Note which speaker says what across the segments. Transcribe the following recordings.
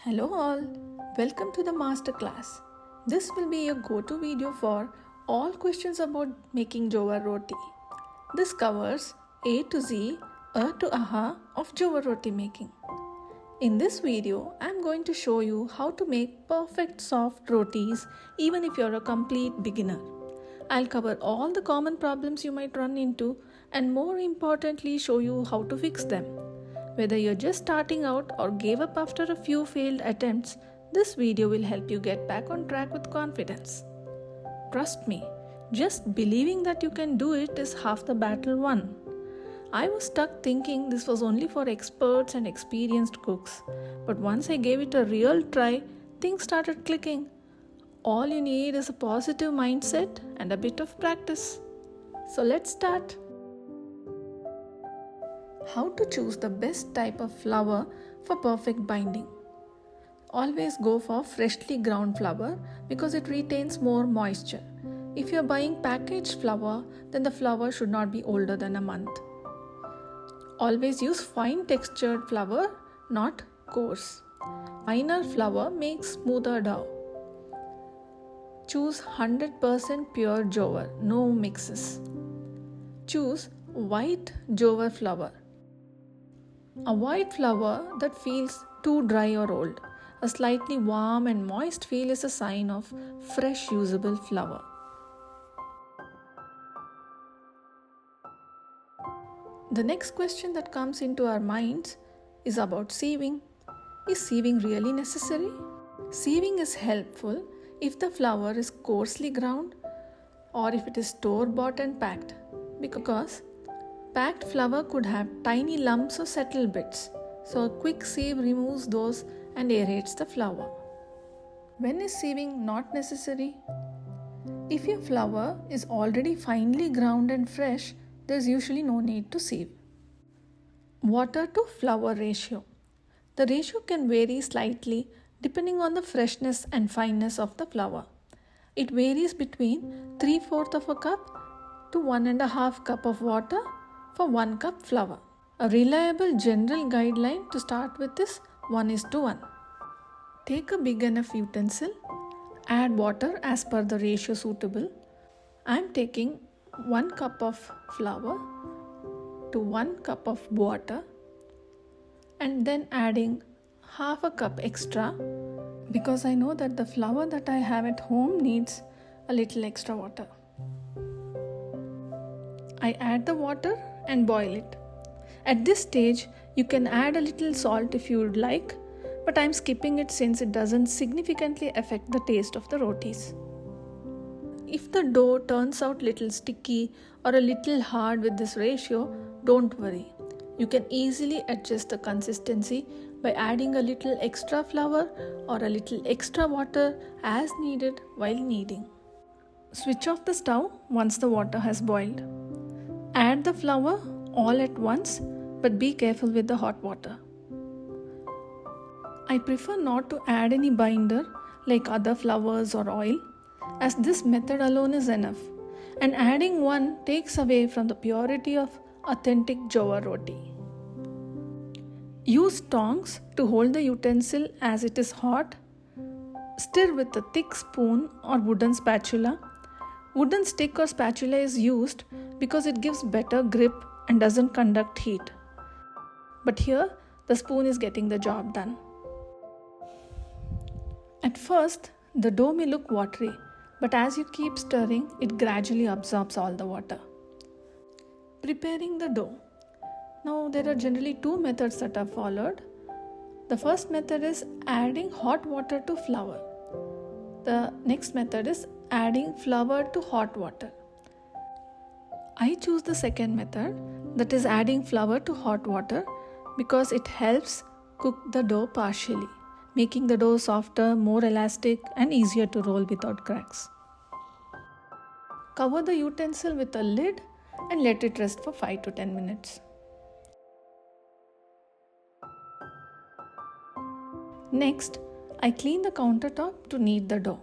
Speaker 1: Hello all, welcome to the masterclass. This will be your go-to video for all questions about making Jowar Roti. This covers A to Z, A to Aha of Jowar Roti making. In this video, I am going to show you how to make perfect soft rotis even if you're a complete beginner. I'll cover all the common problems you might run into and more importantly show you how to fix them. Whether you're just starting out or gave up after a few failed attempts, this video will help you get back on track with confidence. Trust me, just believing that you can do it is half the battle won. I was stuck thinking this was only for experts and experienced cooks, but once I gave it a real try, things started clicking. All you need is a positive mindset and a bit of practice. So let's start. How to choose the best type of flour for perfect binding. Always go for freshly ground flour because it retains more moisture. If you are buying packaged flour, then the flour should not be older than a month. Always use fine textured flour, not coarse. Finer flour makes smoother dough. Choose 100% pure jowar, no mixes. Choose white jowar flour. A white flour that feels too dry or old. A slightly warm and moist feel is a sign of fresh usable flour. The next question that comes into our minds is about sieving. Is sieving really necessary? Sieving is helpful if the flour is coarsely ground or if it is store-bought and packed, because packed flour could have tiny lumps or settled bits, so a quick sieve removes those and aerates the flour. When is sieving not necessary? If your flour is already finely ground and fresh, there is usually no need to sieve. Water to flour ratio. The ratio can vary slightly depending on the freshness and fineness of the flour. It varies between 3/4 of a cup to 1.5 cup of water for 1 cup flour. A reliable general guideline to start with is 1:1. Take a big enough utensil, add water as per the ratio suitable. I am taking 1 cup of flour to 1 cup of water and then adding half a cup extra because I know that the flour that I have at home needs a little extra water. I add the water and boil it. At this stage, you can add a little salt if you would like, but I'm skipping it since it doesn't significantly affect the taste of the rotis. If the dough turns out little sticky or a little hard with this ratio, don't worry. You can easily adjust the consistency by adding a little extra flour or a little extra water as needed while kneading. Switch off the stove once the water has boiled. Add the flour all at once, but be careful with the hot water. I prefer not to add any binder like other flours or oil, as this method alone is enough, and adding one takes away from the purity of authentic Jowar Roti. Use tongs to hold the utensil as it is hot. Stir with a thick spoon or wooden spatula. Wooden stick or spatula is used because it gives better grip and doesn't conduct heat. But here, the spoon is getting the job done. At first, the dough may look watery, but as you keep stirring, it gradually absorbs all the water. Preparing the dough. Now, there are generally two methods that are followed. The first method is adding hot water to flour. The next method is adding flour to hot water. I choose the second method, that is adding flour to hot water, because it helps cook the dough partially, making the dough softer, more elastic, and easier to roll without cracks. Cover the utensil with a lid and let it rest for 5 to 10 minutes. Next, I clean the countertop to knead the dough.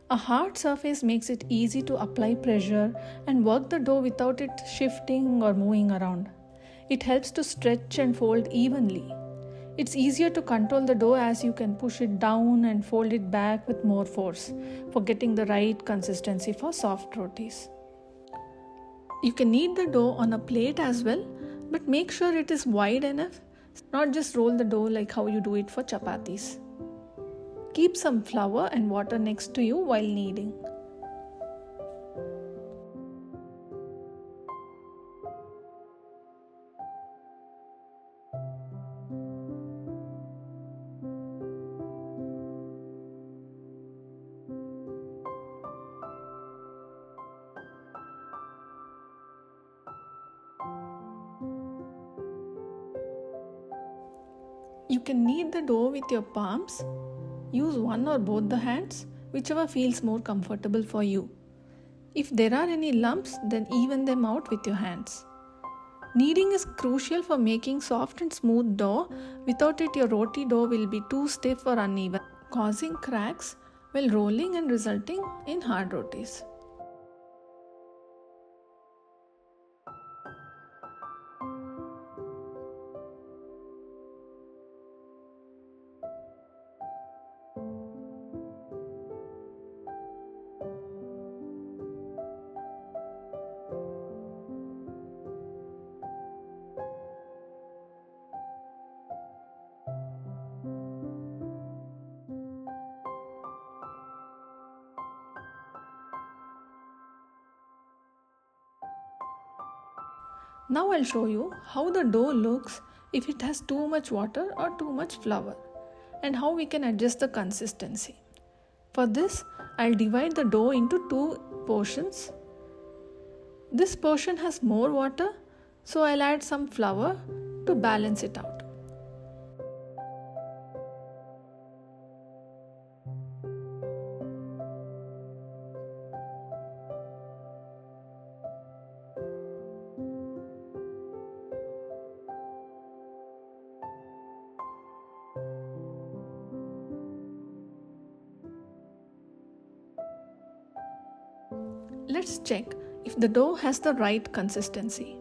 Speaker 1: A hard surface makes it easy to apply pressure and work the dough without it shifting or moving around. It helps to stretch and fold evenly. It's easier to control the dough as you can push it down and fold it back with more force for getting the right consistency for soft rotis. You can knead the dough on a plate as well, but make sure it is wide enough, not just roll the dough like how you do it for chapatis. Keep some flour and water next to you while kneading. You can knead the dough with your palms. Use one or both the hands, whichever feels more comfortable for you. If there are any lumps, then even them out with your hands. Kneading is crucial for making soft and smooth dough. Without it, your roti dough will be too stiff or uneven, causing cracks while rolling and resulting in hard rotis. Now I'll show you how the dough looks if it has too much water or too much flour, and how we can adjust the consistency. For this, I'll divide the dough into two portions. This portion has more water, so I'll add some flour to balance it out. Let's check if the dough has the right consistency.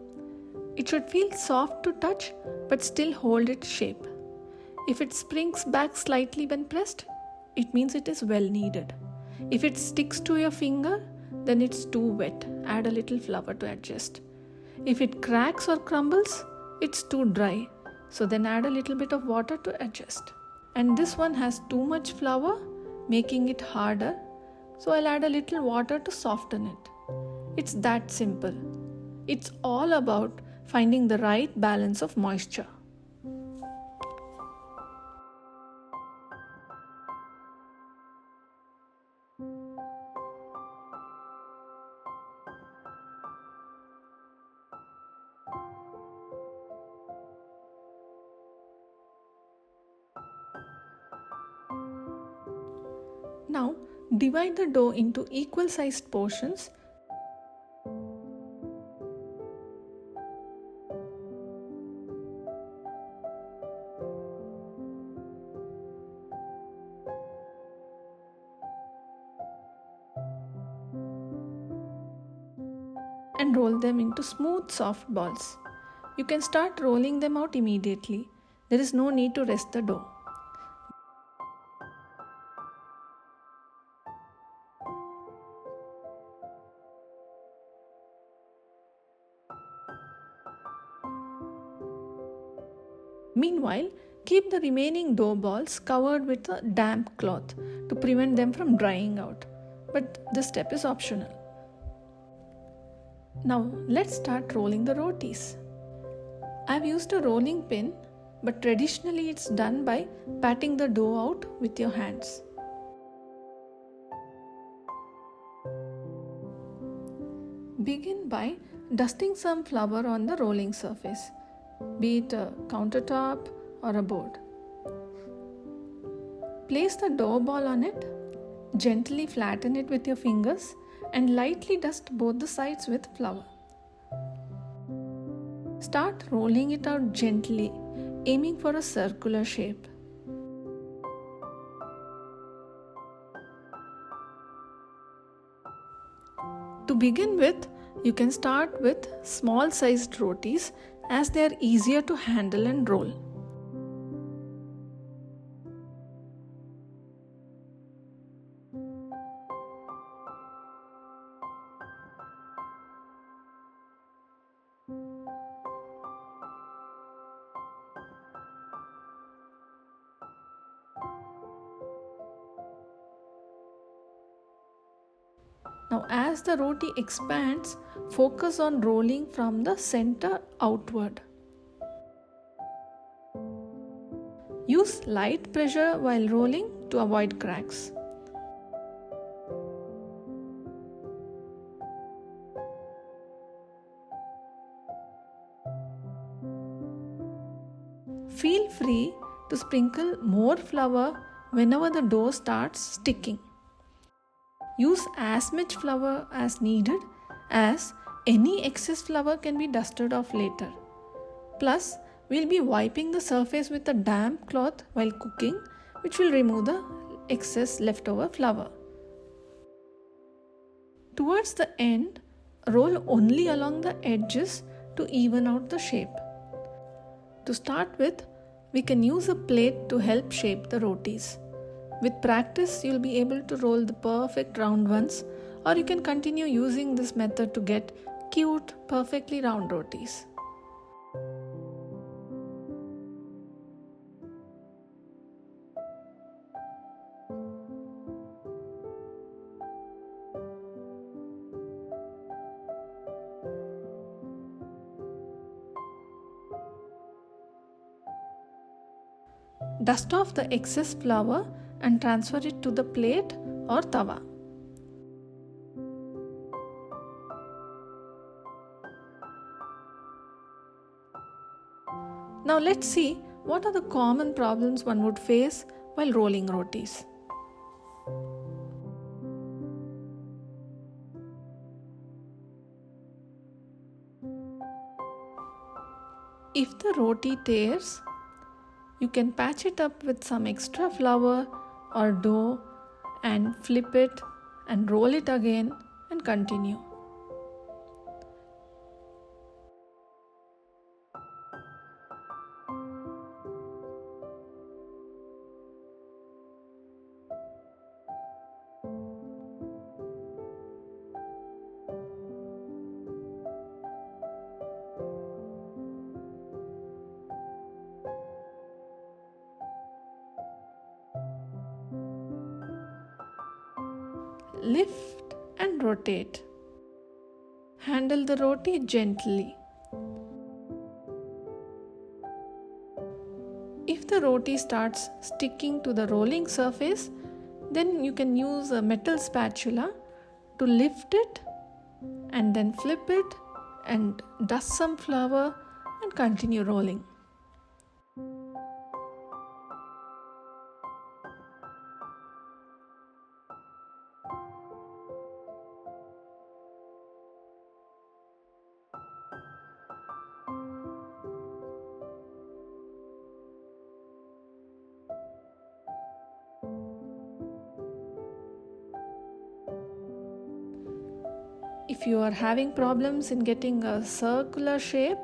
Speaker 1: It should feel soft to touch but still hold its shape. If it springs back slightly when pressed, it means it is well kneaded. If it sticks to your finger, then it's too wet. Add a little flour to adjust. If it cracks or crumbles, it's too dry. So then add a little bit of water to adjust. And this one has too much flour, making it harder. So I'll add a little water to soften it. It's that simple. It's all about finding the right balance of moisture. Now, divide the dough into equal sized portions . And roll them into smooth, soft balls. You can start rolling them out immediately. There is no need to rest the dough. Meanwhile, keep the remaining dough balls covered with a damp cloth to prevent them from drying out. But this step is optional. Now let's start rolling the rotis. I've used a rolling pin, but traditionally it's done by patting the dough out with your hands. Begin by dusting some flour on the rolling surface, be it a countertop or a board. Place the dough ball on it, gently flatten it with your fingers and lightly dust both the sides with flour. Start rolling it out gently, aiming for a circular shape. To begin with, you can start with small sized rotis as they are easier to handle and roll. Now, as the roti expands, focus on rolling from the center outward. Use light pressure while rolling to avoid cracks. Feel free to sprinkle more flour whenever the dough starts sticking. Use as much flour as needed, as any excess flour can be dusted off later. Plus, we'll be wiping the surface with a damp cloth while cooking, which will remove the excess leftover flour. Towards the end, roll only along the edges to even out the shape. To start with, we can use a plate to help shape the rotis. With practice, you'll be able to roll the perfect round ones, or you can continue using this method to get cute, perfectly round rotis. Dust off the excess flour and transfer it to the plate or tawa. Now let's see what are the common problems one would face while rolling rotis. If the roti tears, you can patch it up with some extra flour or dough and flip it and roll it again and continue. Lift and rotate. Handle the roti gently. If the roti starts sticking to the rolling surface, then you can use a metal spatula to lift it and then flip it and dust some flour and continue rolling. If you are having problems in getting a circular shape,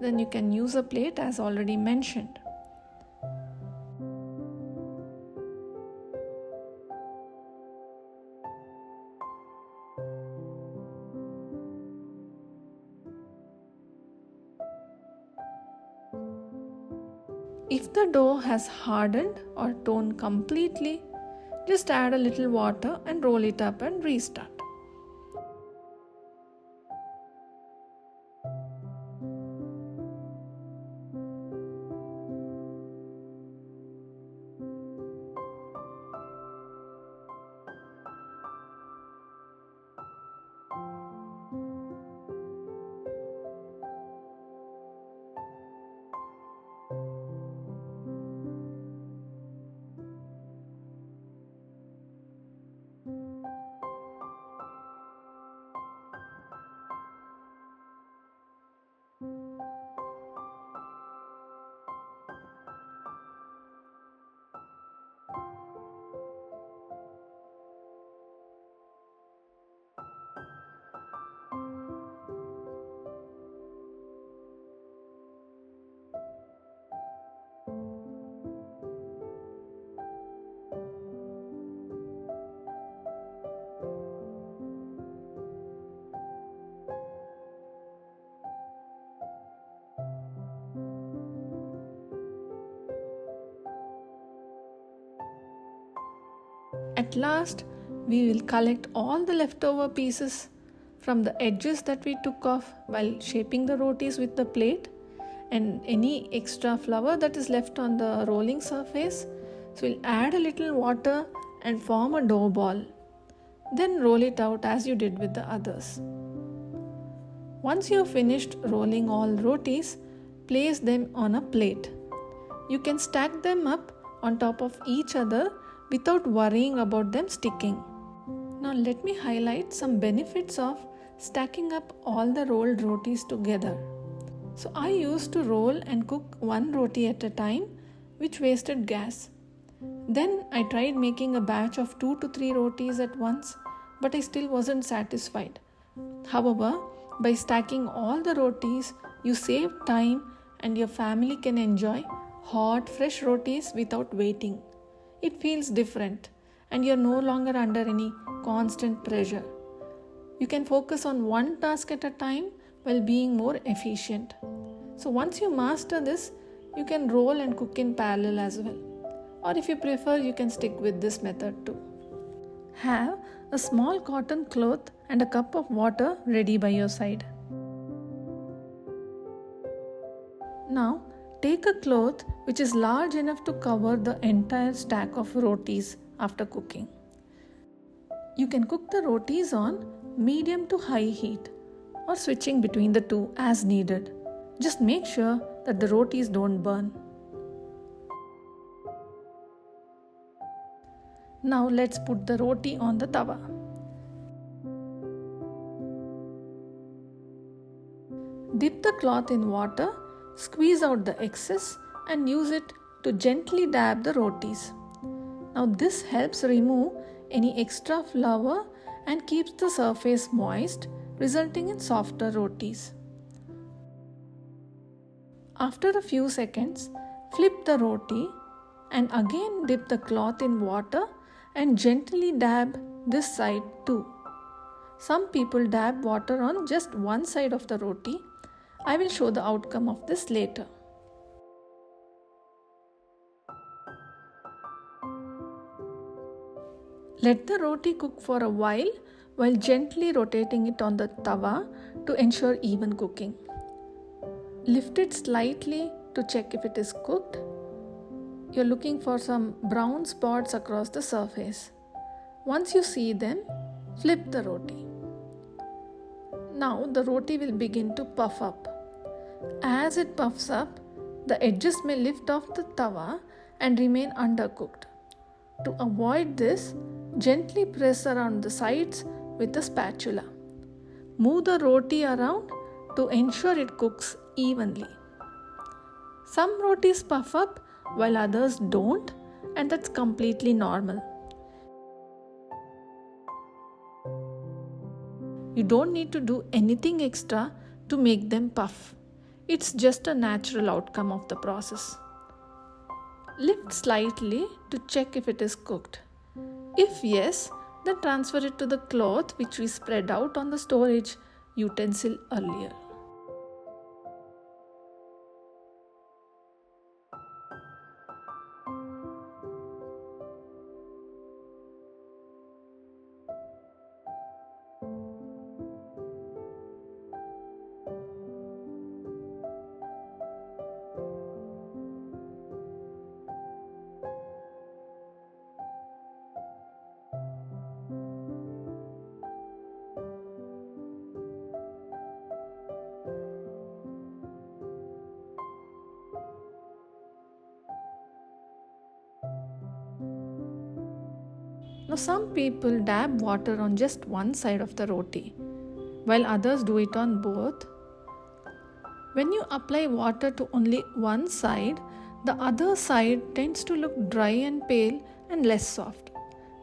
Speaker 1: then you can use a plate as already mentioned. If the dough has hardened or toned completely, just add a little water and roll it up and restart. At last, We will collect all the leftover pieces from the edges that we took off while shaping the rotis with the plate, and any extra flour that is left on the rolling surface. So we'll add a little water and form a dough ball. Then roll it out as you did with the others. Once you have finished rolling all rotis, place them on a plate. You can stack them up on top of each other without worrying about them sticking. Now let me highlight some benefits of stacking up all the rolled rotis together. So I used to roll and cook one roti at a time, which wasted gas. Then I tried making a batch of 2 to 3 rotis at once, but I still wasn't satisfied. However, by stacking all the rotis, you save time and your family can enjoy hot, fresh rotis without waiting. It feels different and you're no longer under any constant pressure. You can focus on one task at a time while being more efficient. So once you master this, you can roll and cook in parallel as well. Or if you prefer, you can stick with this method too. Have a small cotton cloth and a cup of water ready by your side. Now, take a cloth which is large enough to cover the entire stack of rotis after cooking. You can cook the rotis on medium to high heat or switching between the two as needed. Just make sure that the rotis don't burn. Now let's put the roti on the tawa. Dip the cloth in water, squeeze out the excess and use it to gently dab the rotis. Now this helps remove any extra flour and keeps the surface moist, resulting in softer rotis. After a few seconds, flip the roti and again dip the cloth in water and gently dab this side too. Some people dab water on just one side of the roti. I will show the outcome of this later. Let the roti cook for a while gently rotating it on the tawa to ensure even cooking. Lift it slightly to check if it is cooked. You're looking for some brown spots across the surface. Once you see them, flip the roti. Now the roti will begin to puff up. As it puffs up, the edges may lift off the tawa and remain undercooked. To avoid this, gently press around the sides with a spatula. Move the roti around to ensure it cooks evenly. Some rotis puff up while others don't, and that's completely normal. You don't need to do anything extra to make them puff. It's just a natural outcome of the process. Lift slightly to check if it is cooked. If yes, then transfer it to the cloth which we spread out on the storage utensil earlier. Now some people dab water on just one side of the roti, while others do it on both. When you apply water to only one side, the other side tends to look dry and pale and less soft.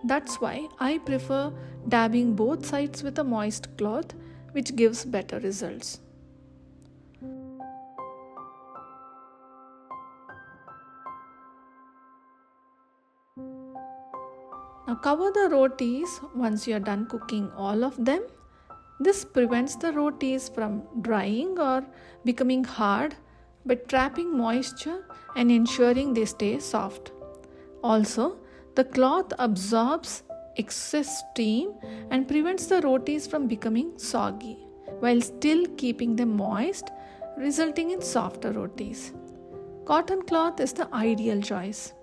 Speaker 1: That's why I prefer dabbing both sides with a moist cloth, which gives better results. Now cover the rotis once you are done cooking all of them. This prevents the rotis from drying or becoming hard by trapping moisture and ensuring they stay soft. Also, the cloth absorbs excess steam and prevents the rotis from becoming soggy, while still keeping them moist, resulting in softer rotis. Cotton cloth is the ideal choice.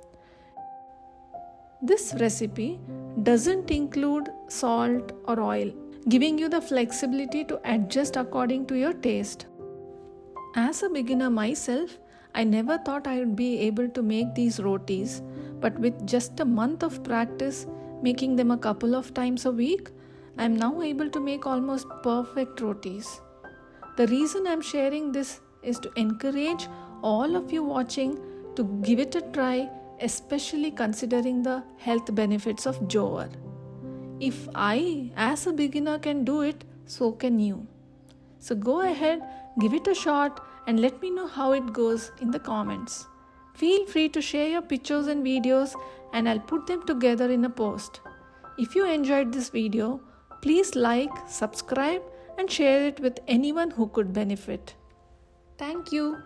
Speaker 1: This recipe doesn't include salt or oil, giving you the flexibility to adjust according to your taste. As a beginner myself, I never thought I would be able to make these rotis, but with just a month of practice, making them a couple of times a week, I am now able to make almost perfect rotis. The reason I am sharing this is to encourage all of you watching to give it a try, especially considering the health benefits of jowar. If I, as a beginner, can do it, so can you. So go ahead, give it a shot, and let me know how it goes in the comments. Feel free to share your pictures and videos, and I'll put them together in a post. If you enjoyed this video, please like, subscribe, and share it with anyone who could benefit. Thank you.